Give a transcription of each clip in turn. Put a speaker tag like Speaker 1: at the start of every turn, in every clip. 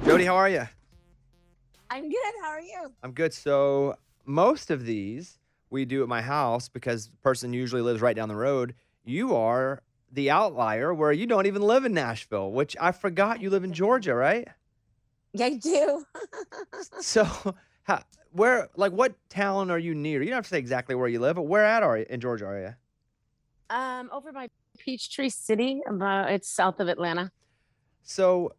Speaker 1: Jody, how are you?
Speaker 2: I'm good. How are you?
Speaker 1: I'm good. So most of these we do at my house because the person usually lives right down the road. You are the outlier where you don't even live in Nashville, which I forgot you live in Georgia, right?
Speaker 2: Yeah, I do.
Speaker 1: So, how, where, like, what town are you near? You don't have to say exactly where you live, but where at are you in Georgia? Are you?
Speaker 2: Over by Peachtree City, about it's south of Atlanta.
Speaker 1: So,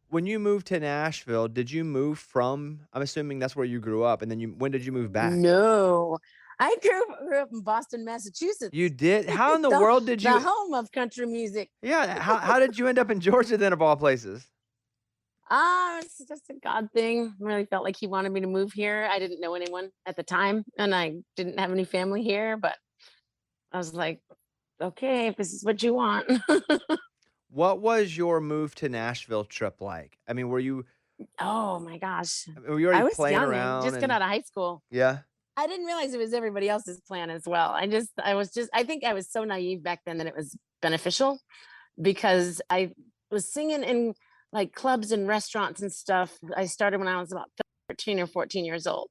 Speaker 1: when you moved to Nashville, did you move from? I'm assuming that's where you grew up, and then when did you move back?
Speaker 2: No, I grew up in Boston,
Speaker 1: You
Speaker 2: Massachusetts,
Speaker 1: did. How in the
Speaker 2: the
Speaker 1: world did
Speaker 2: the
Speaker 1: you?
Speaker 2: home of country music.
Speaker 1: Yeah. How did you end up in Georgia then, of all places?
Speaker 2: It's just a God thing. I really felt like he wanted me to move here. I didn't know anyone at the time, and I didn't have any family here. But I was like, okay, if this is what you want.
Speaker 1: What was your move to Nashville trip like? I mean,
Speaker 2: Oh my gosh,
Speaker 1: were you already
Speaker 2: I was
Speaker 1: playing
Speaker 2: young. I
Speaker 1: around
Speaker 2: just got
Speaker 1: and
Speaker 2: out of high school.
Speaker 1: yeah?
Speaker 2: I didn't realize it was everybody else's plan as well. I think I was so naive back then that it was beneficial because I was singing in like clubs and restaurants and stuff. I started when I was about 13 or 14 years old.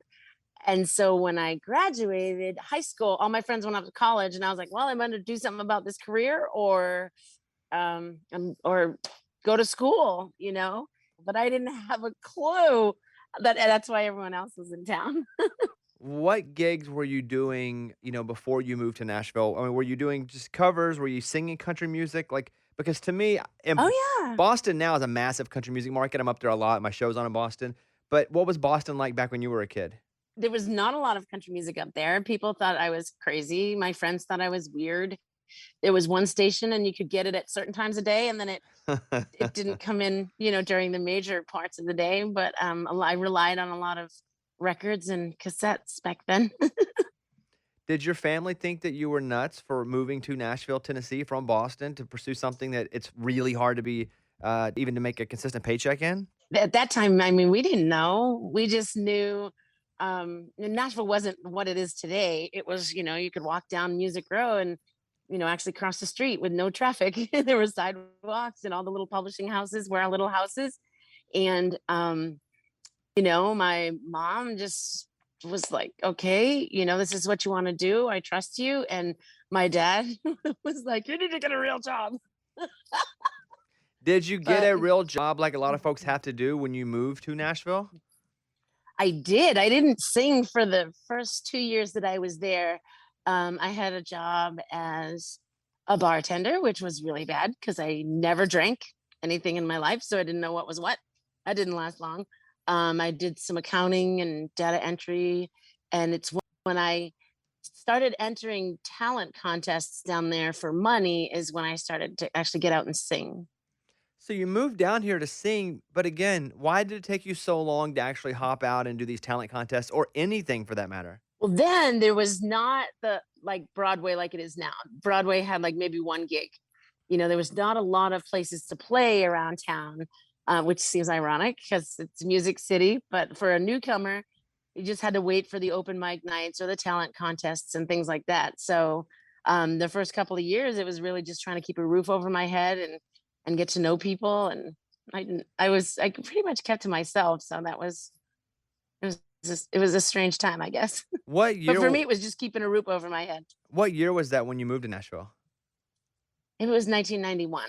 Speaker 2: And so when I graduated high school, all my friends went off to college and I was like, well, I'm going to do something about this career or go to school, but I didn't have a clue that's why everyone else was in town.
Speaker 1: What gigs were you doing, before you moved to Nashville? I mean, were you doing just covers? Were you singing country music? Like, because to me,
Speaker 2: Oh
Speaker 1: and
Speaker 2: yeah.
Speaker 1: Boston now is a massive country music market. I'm up there a lot. My show's on in Boston. But what was Boston like back when you were a kid?
Speaker 2: There was not a lot of country music up there. People thought I was crazy. My friends thought I was weird. There was one station and you could get it at certain times of day and then it didn't come in, during the major parts of the day, but I relied on a lot of records and cassettes back then.
Speaker 1: Did your family think that you were nuts for moving to Nashville, Tennessee from Boston to pursue something that it's really hard to be, even to make a consistent paycheck in?
Speaker 2: At that time, I mean, we didn't know. We just knew Nashville wasn't what it is today. It was, you could walk down Music Row and, actually cross the street with no traffic. There were sidewalks and all the little publishing houses were our little houses. And, my mom just was like, okay, this is what you want to do. I trust you. And my dad was like, you need to get a real job.
Speaker 1: Did you get
Speaker 2: But
Speaker 1: a real job like a lot of folks have to do when you move to Nashville?
Speaker 2: I did. I didn't sing for the first 2 years that I was there. I had a job as a bartender, which was really bad because I never drank anything in my life. So I didn't know what was what. I didn't last long. I did some accounting and data entry. And it's when I started entering talent contests down there for money, is when I started to actually get out and sing.
Speaker 1: So you moved down here to sing, but again, why did it take you so long to actually hop out and do these talent contests or anything for that matter?
Speaker 2: Well, then there was not the like Broadway like it is now. Broadway had like maybe one gig. There was not a lot of places to play around town, which seems ironic because it's Music City. But for a newcomer, you just had to wait for the open mic nights or the talent contests and things like that. So the first couple of years, it was really just trying to keep a roof over my head and get to know people. And I pretty much kept to myself. So it was a strange time, I guess.
Speaker 1: What
Speaker 2: But
Speaker 1: year
Speaker 2: for me, it was just keeping a roof over my head.
Speaker 1: what year was that when you moved to Nashville?
Speaker 2: It was 1991.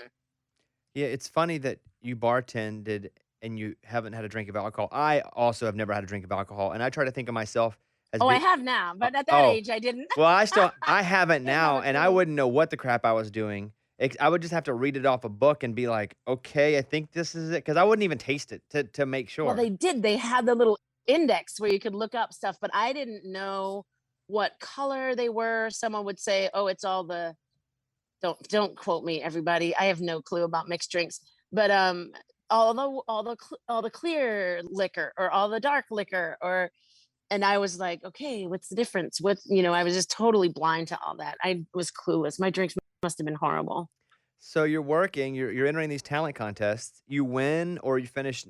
Speaker 1: Yeah, it's funny that you bartended and you haven't had a drink of alcohol. I also have never had a drink of alcohol, and I try to think of myself as
Speaker 2: Oh, I
Speaker 1: being
Speaker 2: have now, but at that
Speaker 1: oh,
Speaker 2: age, I didn't.
Speaker 1: well, I haven't
Speaker 2: Didn't have
Speaker 1: now,
Speaker 2: a
Speaker 1: and I
Speaker 2: clue.
Speaker 1: wouldn't know what the crap I was doing. I would just have to read it off a book and be like, "Okay, I think this is it," because I wouldn't even taste it to make
Speaker 2: Well,
Speaker 1: sure.
Speaker 2: they did. They had the little index where you could look up stuff, but I didn't know what color they were. Someone would say, "Oh, it's all the." Don't quote me, everybody. I have no clue about mixed drinks, but all the clear liquor or all the dark liquor or and I was like, okay, what's the difference? I was just totally blind to all that. I was clueless. My drinks must have been horrible.
Speaker 1: So you're working, you're entering these talent contests, you win or you finish,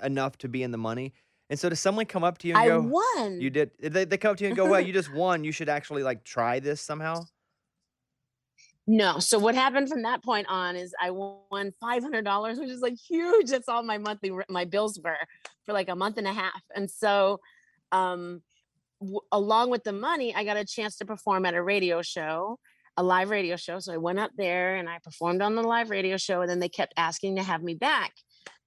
Speaker 1: enough to be in the money. And so does someone come up to you and
Speaker 2: I
Speaker 1: go, "You
Speaker 2: won.
Speaker 1: did," they come up to you and go, "Well, you just won. You should actually like try this somehow."
Speaker 2: No. So what happened from that point on is I won $500, which is like huge. That's all my my bills were for like a month and a half. And so, um, along with the money, I got a chance to perform at a radio show, a live radio show. So I went up there and I performed on the live radio show, and then they kept asking to have me back.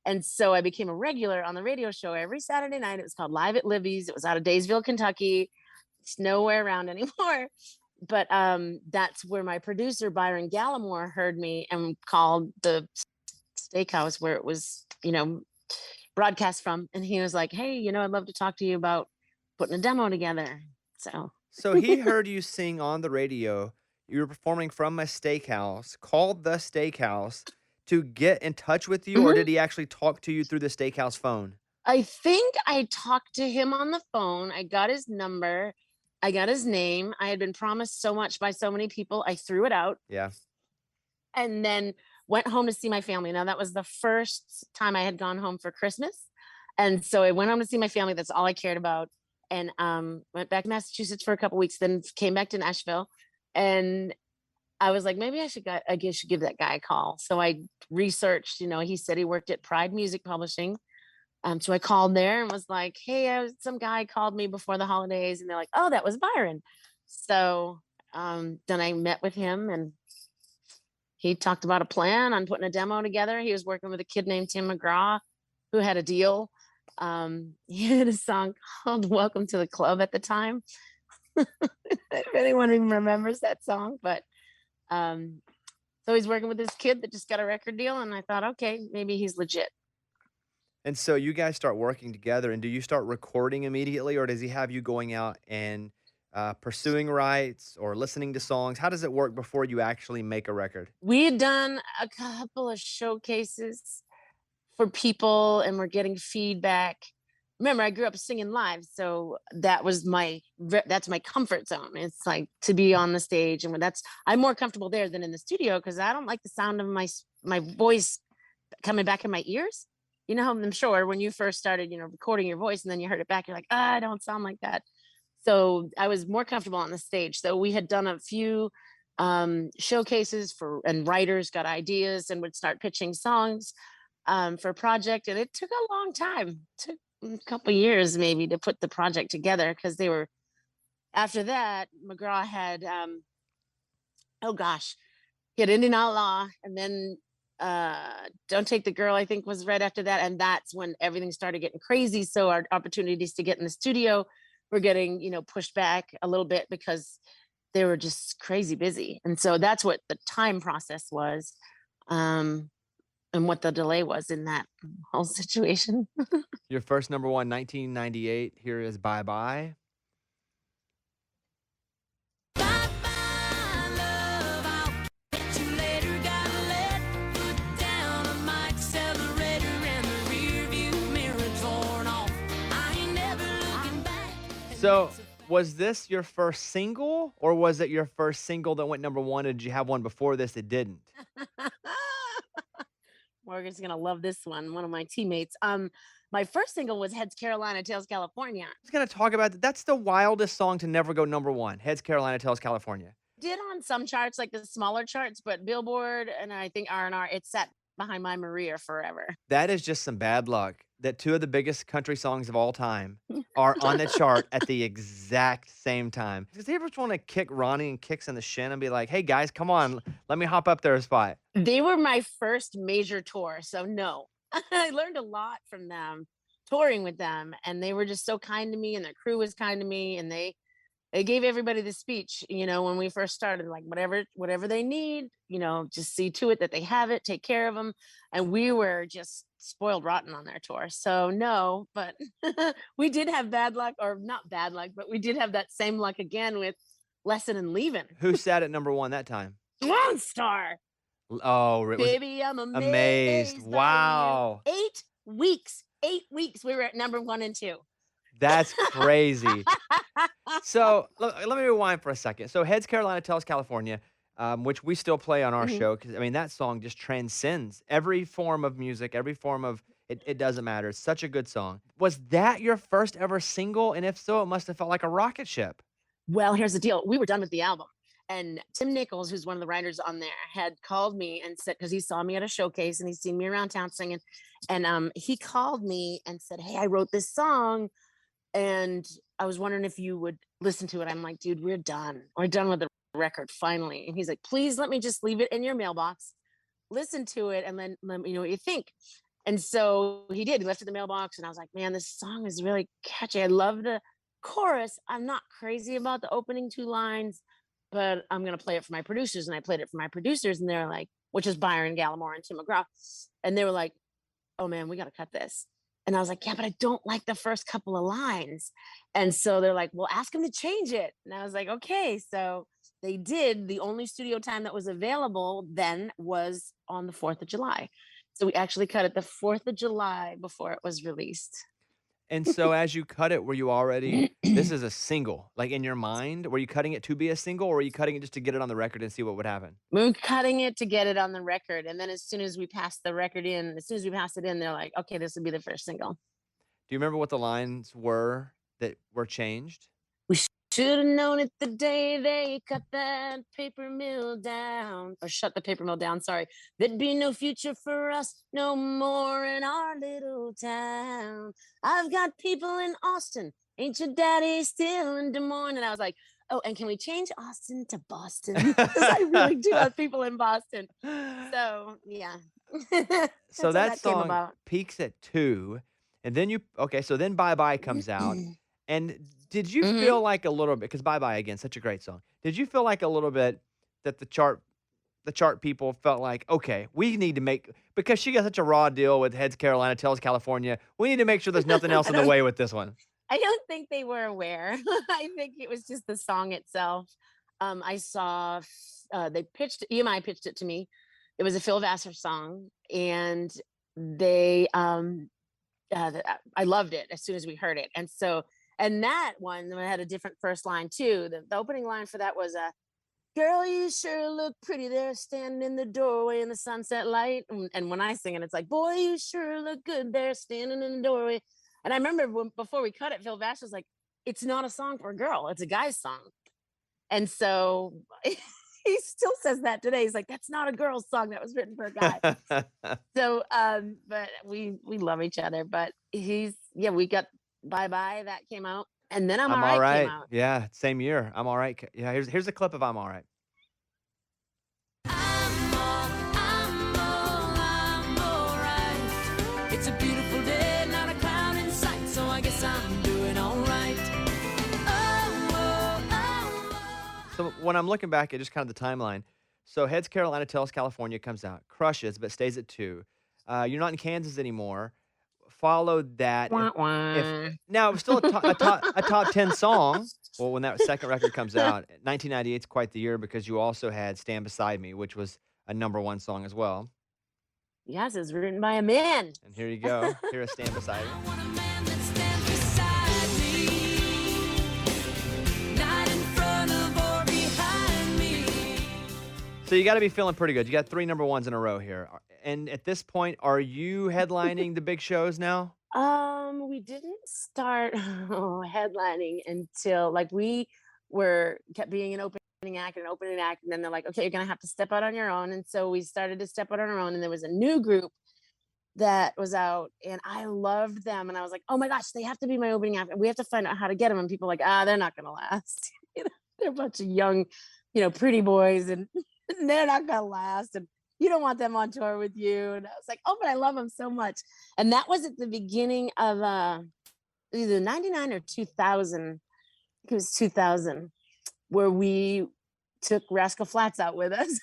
Speaker 2: And so I became a regular on the radio show every Saturday night. It was called Live at Libby's. It was out of Daysville, Kentucky. It's nowhere around anymore. But that's where my producer Byron Gallimore heard me and called the steakhouse where it was, broadcast from. And he was like, "Hey, I'd love to talk to you about putting a demo together." So
Speaker 1: So he heard you sing on the radio. You were performing from a steakhouse, called the steakhouse to get in touch with you, or
Speaker 2: Mhm.
Speaker 1: did he actually talk to you through the steakhouse phone?
Speaker 2: I think I talked to him on the phone. I got his number. I got his name. I had been promised so much by so many people. I threw it out
Speaker 1: Yeah.
Speaker 2: and then went home to see my family. Now, that was the first time I had gone home for Christmas. And so I went home to see my family. That's all I cared about. And went back to Massachusetts for a couple weeks, then came back to Nashville. And I was like, maybe I guess should give that guy a call. So I researched, he said he worked at Pride Music Publishing. So I called there and was like, "Hey, some guy called me before the holidays," and they're like, "Oh, that was Byron." So then I met with him, and he talked about a plan on putting a demo together. He was working with a kid named Tim McGraw, who had a deal. He had a song called "Welcome to the Club" at the time. If anyone even remembers that song, but um, so he's working with this kid that just got a record deal, and I thought, okay, maybe he's legit.
Speaker 1: And so you guys start working together, and do you start recording immediately, or does he have you going out and pursuing rights or listening to songs? How does it work before you actually make a record?
Speaker 2: We had done a couple of showcases for people and we're getting feedback. Remember, I grew up singing live, so that's my comfort zone. It's like to be on the stage, and I'm more comfortable there than in the studio because I don't like the sound of my voice coming back in my ears. You know, I'm sure when you first started, recording your voice and then you heard it back, you're like, I don't sound like that. So I was more comfortable on the stage. So we had done a few showcases and writers got ideas and would start pitching songs for a project. And it took a long time, took a couple years maybe to put the project together because after that, McGraw had, oh gosh, he had Indian Outlaw, and then Don't Take the Girl, I think, was right after that. And that's when everything started getting crazy. So our opportunities to get in the studio were getting, pushed back a little bit because they were just crazy busy. And so that's what the time process was, and what the delay was in that whole situation.
Speaker 1: Your first number one, 1998. Here is Bye Bye. So, was this your first single, or was it your first single that went number one? Or did you have one before this that didn't?
Speaker 2: Morgan's gonna love this one. One of my teammates. My first single was Heads Carolina, Tails California.
Speaker 1: I was gonna talk about that. That's the wildest song to never go number one. Heads Carolina, Tails California.
Speaker 2: Did on some charts, like the smaller charts, but Billboard and I think R&R, it sat behind my Maria forever.
Speaker 1: That is just some bad luck that two of the biggest country songs of all time are on the chart at the exact same time. Does he ever want to kick Ronnie and Kicks in the shin and be like, "Hey guys, come on, let me hop up there a spot"?
Speaker 2: They were my first major tour, so no. I learned a lot from them, touring with them, and they were just so kind to me, and their crew was kind to me, and they gave everybody the speech, when we first started, like whatever they need, just see to it that they have it, take care of them. And we were just spoiled rotten on their tour. So no, but we did have bad luck, or not bad luck, but we did have that same luck again with Lesson and Leaving.
Speaker 1: Who sat at number one that time?
Speaker 2: Lone Star.
Speaker 1: Oh, it was
Speaker 2: Baby, I'm
Speaker 1: amazed.
Speaker 2: amazed.
Speaker 1: Wow.
Speaker 2: 8 weeks. 8 weeks we were at number 1 and 2.
Speaker 1: That's crazy. So let me rewind for a second. So Heads Carolina, Tails California, which we still play on our
Speaker 2: Mhm.
Speaker 1: show, because I mean that song just transcends every form of music, every form of it. It doesn't matter. It's such a good song. Was that your first ever single? And if so, it must have felt like a rocket ship.
Speaker 2: Well, here's the deal. We were done with the album. And Tim Nichols, who's one of the writers on there, had called me and said, because he saw me at a showcase and he's seen me around town singing. And he called me and said, "Hey, I wrote this song and I was wondering if you would listen to it." I'm like, "Dude, we're done. We're done with the record finally." And he's like, "Please let me just leave it in your mailbox, listen to it, and then let me know what you think." And so he did. He left it in the mailbox, and I was like, "Man, this song is really catchy. I love the chorus. I'm not crazy about the opening two lines, but I'm gonna play it for my producers." And I played it for my producers, and they're like, which is Byron Gallimore and Tim McGraw, and they were like, "Oh man, we got to cut this." And I was like, "Yeah, but I don't like the first couple of lines." And so they're like, "Well, ask him to change it." And I was like, "Okay." So they did. The only studio time that was available then was on the 4th of July. So we actually cut it the 4th of July before it was released.
Speaker 1: And so as you cut it, were you already this is a single, like, in your mind? Were you cutting it to be a single, or were you cutting it just to get it on the record and see what would happen?
Speaker 2: We were cutting it to get it on the record. And then as soon as we passed it in, they're like, "Okay, this would be the first single."
Speaker 1: Do you remember what the lines were that were changed?
Speaker 2: "We should have known it the day they cut that paper mill down, or shut the paper mill down, sorry. There'd be no future for us no more in our little town. I've got people in Austin. Ain't your daddy still in Des Moines?" And I was like, "Oh, and can we change Austin to Boston?" Because I really do have people in Boston. So, yeah.
Speaker 1: So
Speaker 2: That's how
Speaker 1: that
Speaker 2: that came
Speaker 1: song
Speaker 2: about.
Speaker 1: peaks at 2, and then you okay, so then "Bye Bye" comes out, and did you
Speaker 2: Hmm.
Speaker 1: feel like a little bit? Because "Bye Bye" again, such a great song. Did you feel like a little bit that the chart people felt like, "Okay, we need to make" because she got such a raw deal with Heads Carolina, Tails California, "We need to make sure there's nothing else
Speaker 2: I
Speaker 1: in the
Speaker 2: don't
Speaker 1: way with this one."
Speaker 2: I don't think they were aware. I think it was just the song itself. I saw they pitched EMI pitched it to me. It was a Phil Vassar song, and they I loved it as soon as we heard it. And so, and that one had a different first line too. The opening line for that was "Girl, you sure look pretty there, standing in the doorway in the sunset light." And when I sing it, it's like, "Boy, you sure look good there, standing in the doorway." And I remember before we cut it, Phil Vash was like, "It's not a song for a girl; it's a guy's song." And so he still says that today. He's like, "That's not a girl's song; that was written for a guy." So, but we love each other. But yeah, we got "Bye Bye" that came out, and then "I'm
Speaker 1: I'm
Speaker 2: All Right" came
Speaker 1: alright.
Speaker 2: out.
Speaker 1: Yeah, same year. I'm alright. Yeah, here's a clip of "I'm Alright."
Speaker 3: I'm alright. It's a beautiful day, not a cloud in sight, so I guess I'm doing alright. Oh, oh, oh, oh.
Speaker 1: So when I'm looking back at just kind of the timeline, so Heads Carolina, Tails California comes out, crushes, but stays at 2. You're Not in Kansas Anymore. Followed that,
Speaker 2: Wah,
Speaker 1: if
Speaker 2: wah.
Speaker 1: now it was still a top 10 song. Well, when that second record comes out, 1998 is quite the year because you also had "Stand Beside Me," which was a number 1 song as well.
Speaker 2: Yes, it's written by a man.
Speaker 1: And here you go. Here is "Stand Beside Me."
Speaker 3: I want a man that stands beside me, not in front of or behind me.
Speaker 1: So you gotta be feeling pretty good. You got 3 number 1s in a row here. And at this point, are you headlining the big shows now?
Speaker 2: We didn't start headlining until like we were kept being an opening act, and then they're like, "Okay, you're gonna have to step out on your own." And so we started to step out on our own, and there was a new group that was out, and I loved them, and I was like, "Oh my gosh, they have to be my opening act, and we have to find out how to get them." And people were like, "Ah, they're not gonna last." They're a bunch of young, pretty boys, and they're not gonna last, and you don't want them on tour with you. And I was like, "Oh, but I love them so much." And that was at the beginning of either 99 or 2000. I think it was 2000, where we took Rascal Flatts out with us.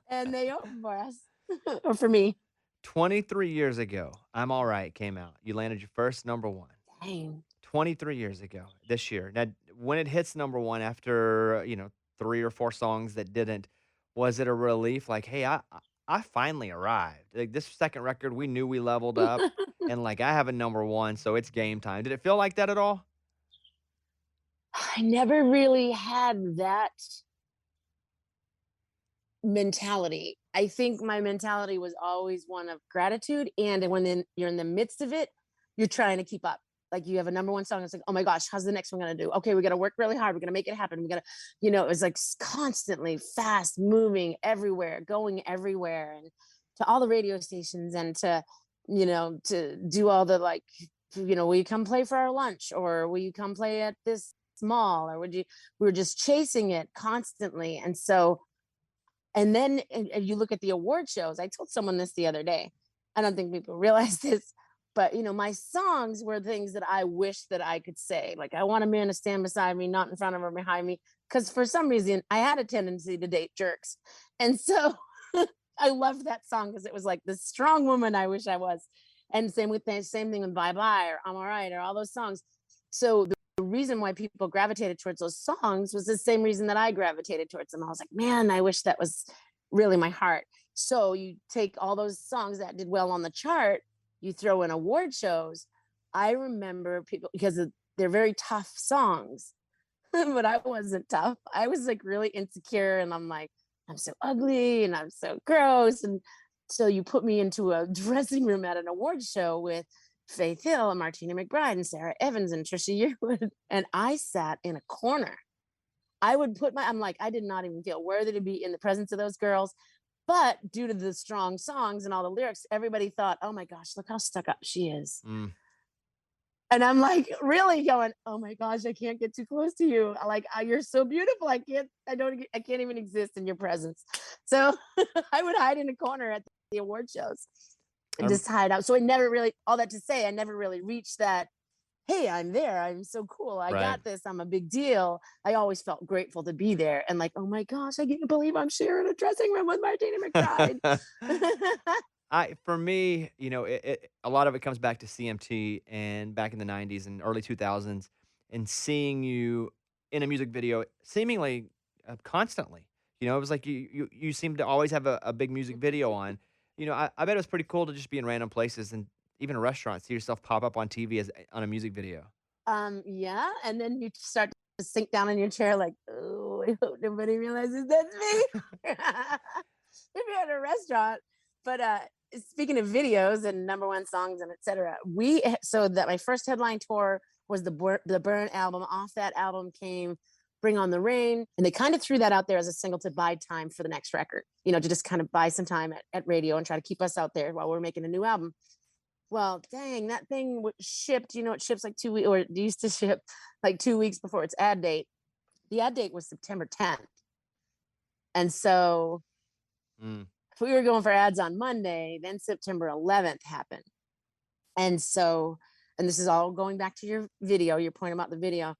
Speaker 2: And they opened for us. Or for me.
Speaker 1: 23 years ago, "I'm Alright" came out. You landed your first number 1.
Speaker 2: Dang.
Speaker 1: 23 years ago this year. Now, when it hits number 1 after, 3 or 4 songs that didn't, was it a relief? Like, "Hey, I finally arrived. Like, this second record, we knew we leveled up, and, like, I have a number 1, so it's game time." Did it feel like that at all?
Speaker 2: I never really had that mentality. I think my mentality was always one of gratitude. And when you're in the midst of it, you're trying to keep up. like you have a number one song. It's like, oh my gosh, how's the next one gonna do? Okay, we gotta work really hard. We're gonna make it happen. We gotta, it was like constantly fast moving everywhere, going everywhere, and to all the radio stations, and to do all the like, will you come play for our lunch, or will you come play at this mall, or we were just chasing it constantly. And so, and then and you look at the award shows. I told someone this the other day. I don't think people realize this, but my songs were things that I wish that I could say. Like, I want a man to stand beside me, not in front of or behind me. Because for some reason, I had a tendency to date jerks. And so I loved that song because it was like the strong woman I wish I was. And same thing with Bye Bye or I'm All Right or all those songs. So the reason why people gravitated towards those songs was the same reason that I gravitated towards them. I was like, man, I wish that was really my heart. So you take all those songs that did well on the chart, you throw in award shows. I remember people, because they're very tough songs, but I wasn't tough. I was like really insecure, and I'm like, I'm so ugly and I'm so gross. And so you put me into a dressing room at an award show with Faith Hill and Martina McBride and Sarah Evans and Trisha Yearwood, and I sat in a corner. I'm like, I did not even feel worthy to be in the presence of those girls. But due to the strong songs and all the lyrics, everybody thought, oh my gosh, look how stuck up she is.
Speaker 1: Mm.
Speaker 2: And I'm like, really going, oh my gosh, I can't get too close to you. Like, you're so beautiful. I can't even exist in your presence. So I would hide in a corner at the award shows and just hide out. So all that to say, I never really reached that, hey, I'm there. I'm so cool. I got this. I'm a big deal. I always felt grateful to be there. And like, oh my gosh, I can't believe I'm sharing a dressing room with Martina McBride.
Speaker 1: For me, a lot of it comes back to CMT and back in the 90s and early 2000s, and seeing you in a music video seemingly constantly. It was like you seemed to always have a big music video on. I bet it was pretty cool to just be in random places and even a restaurant, see yourself pop up on TV on a music video.
Speaker 2: Yeah. And then you start to sink down in your chair like, oh, I hope nobody realizes that's me. If you're at a restaurant. But speaking of videos and number one songs and etc., so that my first headline tour was the Burn album. Off that album came Bring on the Rain, and they kind of threw that out there as a single to buy time for the next record, to just kind of buy some time at radio and try to keep us out there while we're making a new album. Well, dang, that thing shipped, it ships like 2 weeks, or it used to ship like 2 weeks before its ad date. The ad date was September 10th. And so if we were going for ads on Monday, then September 11th happened. And so, and this is all going back to your point about the video.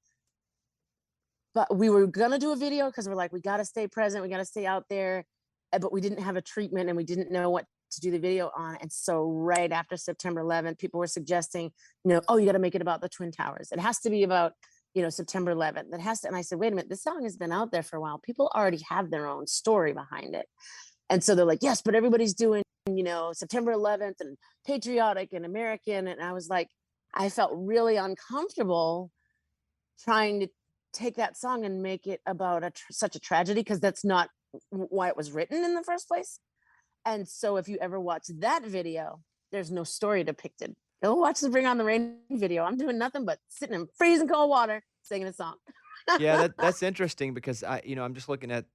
Speaker 2: But we were going to do a video because we're like, we got to stay present. We got to stay out there. But we didn't have a treatment and we didn't know what to do the video on. And so right after September 11th, people were suggesting, oh, you got to make it about the Twin Towers. It has to be about, September 11th. And I said, wait a minute, this song has been out there for a while. People already have their own story behind it. And so they're like, yes, but everybody's doing, September 11th and patriotic and American. And I was like, I felt really uncomfortable trying to take that song and make it about such a tragedy, because that's not why it was written in the first place. And so if you ever watch that video, there's no story depicted. Go watch the Bring on the Rain video. I'm doing nothing but sitting in freezing cold water singing a song.
Speaker 1: Yeah, that's interesting because I'm just looking at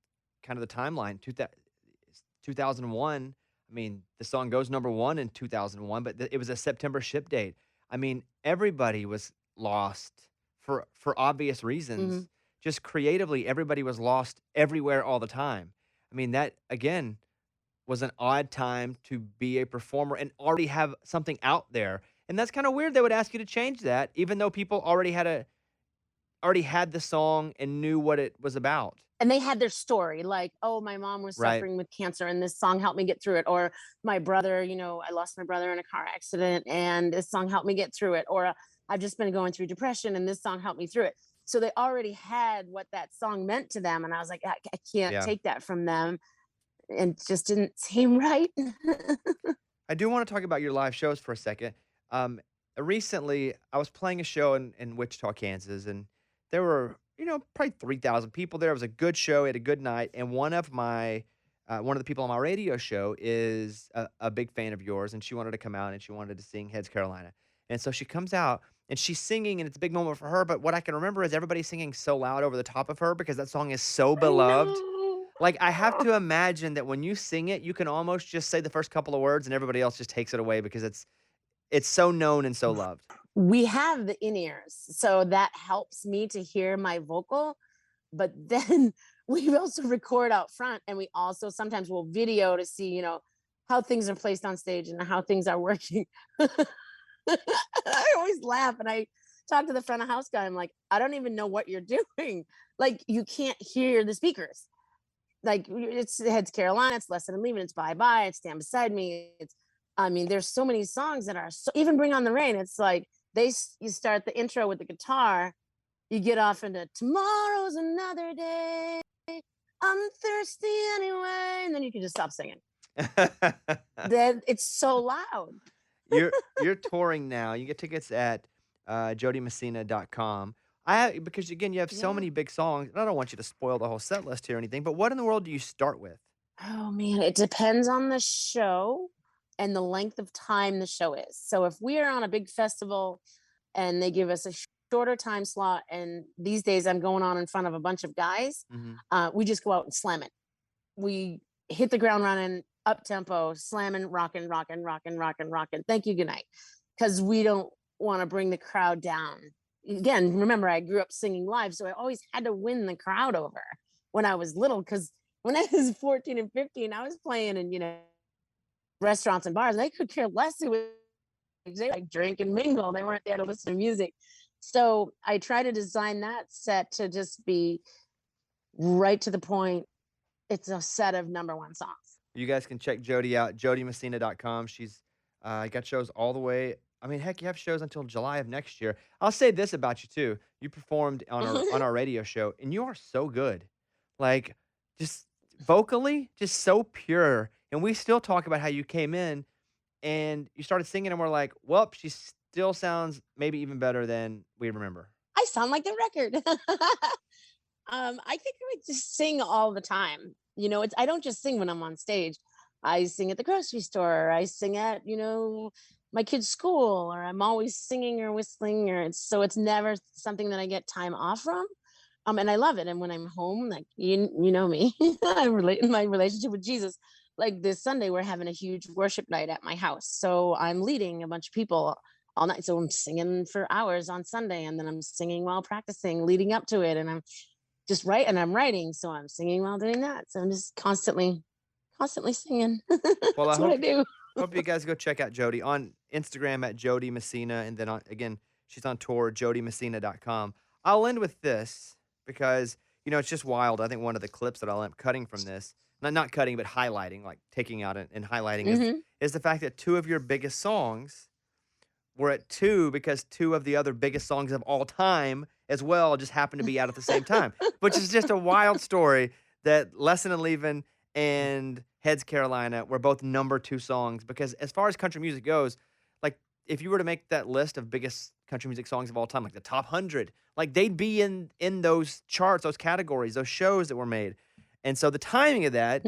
Speaker 1: kind of the timeline. 2001. I mean, the song goes number one in 2001, but it was a September ship date. I mean, everybody was lost for obvious reasons.
Speaker 2: Mm-hmm.
Speaker 1: Just creatively, everybody was lost everywhere all the time. I mean, that again was an odd time to be a performer and already have something out there. And that's kind of weird they would ask you to change that, even though people already had the song and knew what it was about.
Speaker 2: And they had their story, like, oh, my mom was suffering with cancer and this song helped me get through it. Or my brother, I lost my brother in a car accident and this song helped me get through it. Or I've just been going through depression and this song helped me through it. So they already had what that song meant to them. And I was like, I can't take that from them. And it just didn't seem right.
Speaker 1: I do want to talk about your live shows for a second. Recently, I was playing a show in Wichita, Kansas, and there were, probably 3,000 people there. It was a good show. We had a good night. And one of the people on my radio show is a big fan of yours, and she wanted to come out and she wanted to sing Heads Carolina. And so she comes out and she's singing, and it's a big moment for her. But what I can remember is everybody singing so loud over the top of her because that song is so
Speaker 2: I
Speaker 1: beloved.
Speaker 2: know.
Speaker 1: Like, I have to imagine that when you sing it, you can almost just say the first couple of words and everybody else just takes it away because it's so known and so loved.
Speaker 2: We have the in-ears, so that helps me to hear my vocal, but then we also record out front, and we also sometimes will video to see, how things are placed on stage and how things are working. I always laugh, and I talk to the front of house guy. I'm like, I don't even know what you're doing. Like, you can't hear the speakers. Like, it's Heads Carolina, it's Lesson and Leaving, it's Bye Bye, it's Stand Beside Me. I mean, there's so many songs that are so, even Bring on the Rain. It's like you start the intro with the guitar, you get off into Tomorrow's Another Day, I'm thirsty anyway, and then you can just stop singing. Then it's so loud.
Speaker 1: You're touring now. You get tickets at jodeemessina.com. Because again, you have so
Speaker 2: Yeah.
Speaker 1: many big songs, and I don't want you to spoil the whole set list here or anything, but what in the world do you start with?
Speaker 2: Oh man, it depends on the show and the length of time the show is. So if we are on a big festival and they give us a shorter time slot, and these days I'm going on in front of a bunch of guys,
Speaker 1: Mhm.
Speaker 2: we just go out and slam it. We hit the ground running, up tempo, slamming, rocking, rocking, rocking, rocking, rocking. Thank you, good night. Because we don't want to bring the crowd down. Again, remember, I grew up singing live, so I always had to win the crowd over when I was little. Because when I was 14 and 15, I was playing in, restaurants and bars. And they could care less. They like drink and mingle. They weren't there to listen to music. So I try to design that set to just be right to the point. It's a set of number one songs.
Speaker 1: You guys can check Jodie out, jodeemessina.com. She's got shows all the way. I mean, heck, you have shows until July of next year. I'll say this about you too. You performed on our radio show, and you are so good. Like, just vocally, just so pure. And we still talk about how you came in and you started singing, and we're like, well, she still sounds maybe even better than we remember.
Speaker 2: I sound like the record. I think I would just sing all the time. I don't just sing when I'm on stage. I sing at the grocery store. I sing at, my kid's school, or I'm always singing or whistling, it's never something that I get time off from. And I love it. And when I'm home, like you know me, I relate in my relationship with Jesus. Like this Sunday, we're having a huge worship night at my house. So I'm leading a bunch of people all night. So I'm singing for hours on Sunday, and then I'm singing while practicing, leading up to it. And I'm just I'm writing. So I'm singing while doing that. So I'm just constantly singing.
Speaker 1: Well,
Speaker 2: That's what I do.
Speaker 1: hope you guys go check out Jodie on Instagram at Jo Dee Messina, and then again, she's on tour, jodeemessina.com. I'll end with this because, it's just wild. I think one of the clips that I'll end up cutting from this, not cutting, but highlighting, like taking out and highlighting, is the fact that two of your biggest songs were at two because two of the other biggest songs of all time as well just happened to be out at the same time, which is just a wild story that Lesson and Leaving and Heads Carolina were both number two songs. Because as far as country music goes, like, if you were to make that list of biggest country music songs of all time, like the top 100, like, they'd be in those charts, those categories, those shows that were made. And so the timing of that,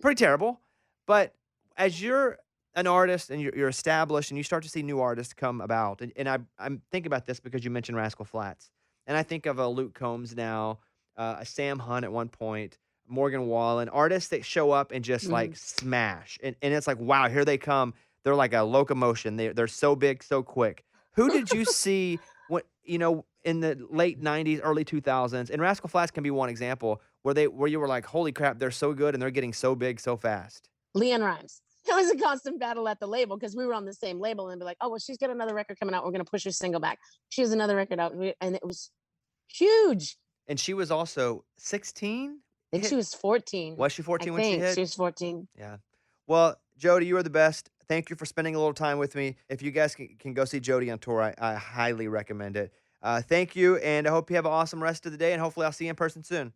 Speaker 1: pretty terrible. But as you're an artist and you're established and you start to see new artists come about, and I'm thinking about this because you mentioned Rascal Flatts, and I think of a Luke Combs now, a Sam Hunt at one point, Morgan Wallen, artists that show up and just like smash, and it's like, wow, here they come. They're like a locomotion. They're so big, so quick. Who did you see in the late '90s, early 2000s? And Rascal Flatts can be one example where you were like, holy crap, they're so good and they're getting so big so fast.
Speaker 2: LeAnn Rimes. It was a constant battle at the label because we were on the same label, and be like, oh, well, she's got another record coming out. We're going to push her single back. She has another record out. And it was huge.
Speaker 1: And she was also 16?
Speaker 2: I think she was 14.
Speaker 1: Was she 14 when she hit?
Speaker 2: She was 14.
Speaker 1: Yeah. Well, Jodie, you are the best. Thank you for spending a little time with me. If you guys can go see Jodie on tour, I highly recommend it. Thank you, and I hope you have an awesome rest of the day, and hopefully I'll see you in person soon.